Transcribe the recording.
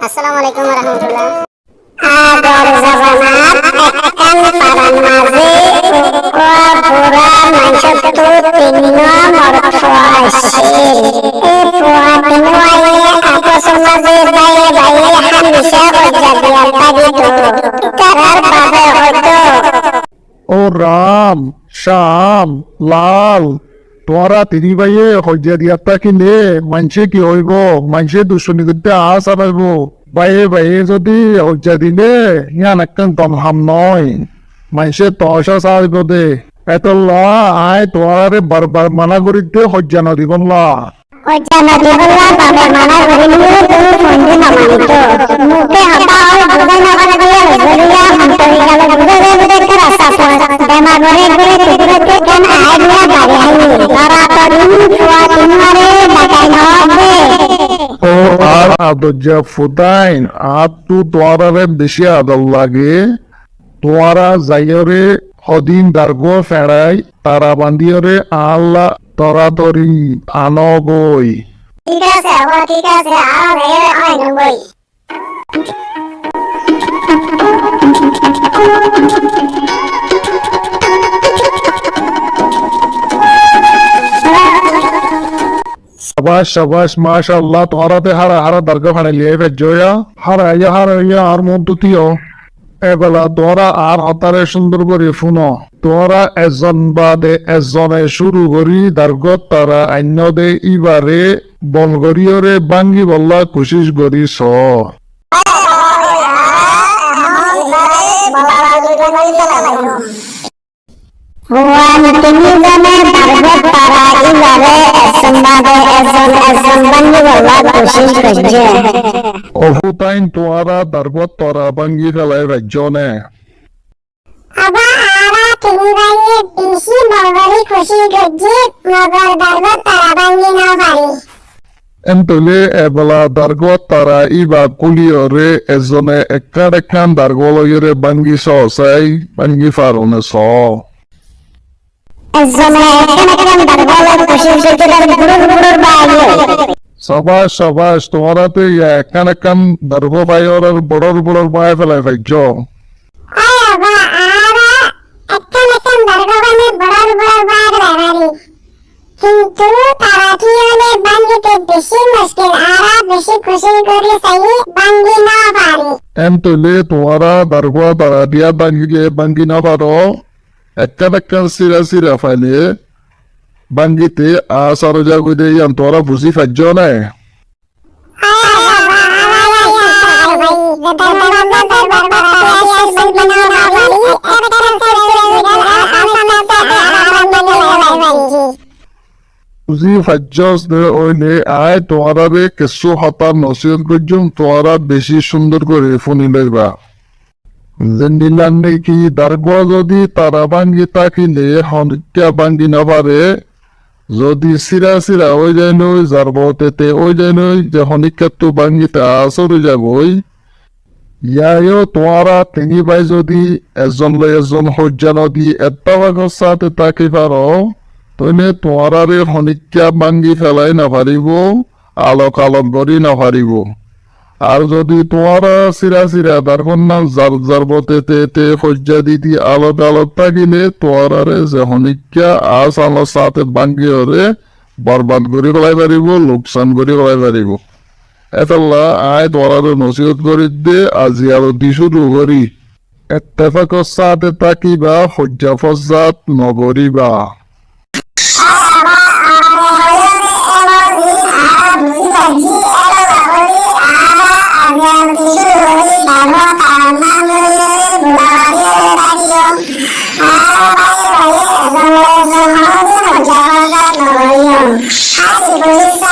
আসসালামু আলাইকুম ওয়া রাহমাতুল্লাহ। আদর জবানাত একখান পারান মাঝে কোয়া বুড়া মাইশত তো তিন্ন মরফ আসিল এ পোয়া তিনো আয়ে আপস মাঝে বাইয়ে বাইয়ে হামিশা গজ্জা দিয়া তাগিত তারার বাবে হয়তো ও রাম শ্যাম লাল তোরা তিনি ভাইয়ে হজ্জা দিয়াটা কিনে মানছে কি হইব মানছে দুশনি করতে আস আনাইব বাইয়ে বাইয়ে যদি হজ্জা দিলে ইয়ান একখান দমহাম নয় মানছে তসা চাইব দে এতলা আয় তোয়ারে বারবার মানা করিতে হজ্জা নদিবনলা হজ্জা নদিবনলা বাবে মানা করিলে তুমি ফন্দি নমানিত মুখে হতা হয় বুঝাই না পারে দিয়ে হজরিয়া হন্তরি গেলে বুঝে বুঝে করে রাস্তা বেমা ঘরে ঘরে টুকরোতে কেন আইডিয়া বাড়ি আইনি তারা তরিন ফুয়া তিনবারে ডাকাই নবে ও আর আদজ্জা ফুটাইন আর তু তোয়ারে বেশি আদল লাগে তোয়ারা যাইরে হদিন দার্গো ফেড়াই তারা বান্দিয়রে আল্লাহ তরাতরি আনগই ঠিক আছে ও ঠিক আছে আর এ আইনবই शाबाश शाबाश माशाअल्लाह তোরাতে হারা হারা দার্গা ফাড়াইলে ফেজয়া হারাইয়া আর মন তুতিও এবেলা তোরা আর হতারে সুন্দর করে শুনো তোরা এজন বাদে এজনে শুরু করি দার্গত তারা অন্য দে ইবারে বলগরিয়রে বাঙ্গি বল্লা কোশিশ করি স হুয়ান তিনি জনে দার্গত তারা ইবারে এসম্বাদে এজন বাঙ্গি বলা কোশিশ করছে অফুতাইন তোরা দার্গত তোরা বাঙ্গি ফেলাই রাজ্যনে আবা আরা তিনি বাইয়ে বেশি বলগরি খুশি করছে মগর দার্গত তারা বাঙ্গি না পারি এন্তলে এবেলা দার্গত তারা ইবা কুলিয়রে এজনে একান দার্গলয়রে বাঙ্গি চাই বাঙ্গি ফারনে স এজনে একান দার্গলত খুশি করছে বুড়ুর বাইয়ে সবাস সবাস তোমারাতে একান দার্গ বাইর বড়র বাই ফেলাই ভাজ্য আবা আরা একান দার্গবানে বড়র বাইয়ে রাগারি কিন্তু তারা কি হলে বাঙ্গিতে বেশি মুশকিল আরা বেশি খুশি করে চাই বাঙ্গি না পারি এন্তলে তোমারা দার্গ তারা দিয়া বাঙ্গি না পারো একান সিরা ফাইলে বাঙ্গিতে আসার জাগুদে তোরা বুঝি ফাজ্য নাই বুঝি ফাজ্যস দে ওইলে আয় তোয়ারে কিছু হতার নসিহত করছুম তোরা বেশি সুন্দর করে ফুনি লইবা জেন্দিলান নাকি দার্গ যদি তারা বাঙ্গি তাকিলে হনিকা বাঙ্গি না পারে যদি সিরা ওই যায় নই জারবতেতে ওই যায় নই যে হনিকাতো বাঙ্গিতে আসরে যাবই ইয়ায়ও তোরা তিনি বাই যদি এজন হজ্জা নদী এটা ভাগর সাথে তাকি পারো তইনে তোরারে হনিকা বাঙ্গি ফেলাই না পারিব আলোক করি না পারিব আর যদি তোরা সিরা দারকন নাম জারবতেতে হজ্জা দিদি আলোক থাকিলে তোরারে যে হনিকা আস আলোর সাথে বাঙ্গি হরে বরবাদ করি পেলাই পারিব লোকসান করি পেলাই পারিব এতলা আয় তোরারে নসিহত করি দে আজি আর দি শুরু করি এত্তেফাকর সাথে তাকিবা হজ্জা ফজ্জাত নগরিবা Happy birthday.